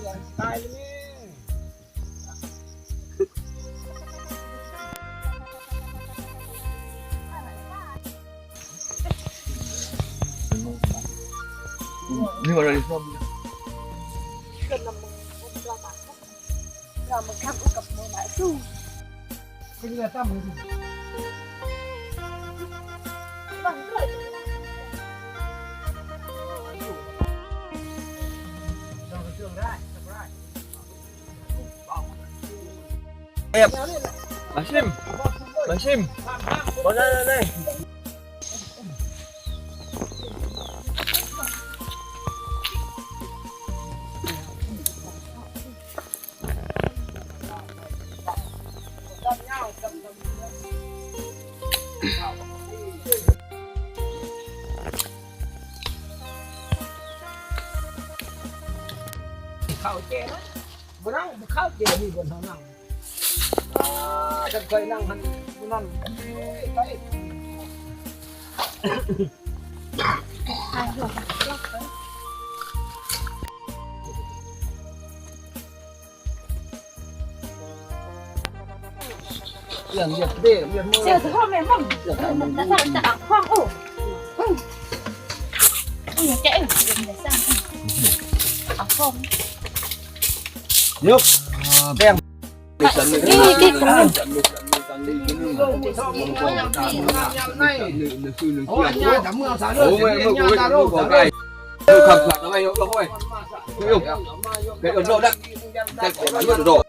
ตายเลยนี่มาเลยส้มเป็นลำมึงเราตัดเรามันข้ามกับมือหมายสู้เป็นยังไงตั้มมือบังเลยเราเชื่อได้ได้เอ๊ะมาชิมมาได้ข้าวเจ๊นะบนนั่งข้าวเจ๊มีบนทางนั่งฉันเคยนั่งหันนั่งไปอย่างเดียวเด็กเรียนมือเจ้าพ่อแม่มั่งมันจะตักห้องโอ้ยเจ๊เรียนได้สร้างเอาห้องยกแบ่งนี่ของนี่โอ้ยย่าทำมือสารโอ้ยย่าตาโร่ของไก่ดูขับขับทำไมยกลงไปยกเกิดโดดดักแต่ขอมาเยอะโดด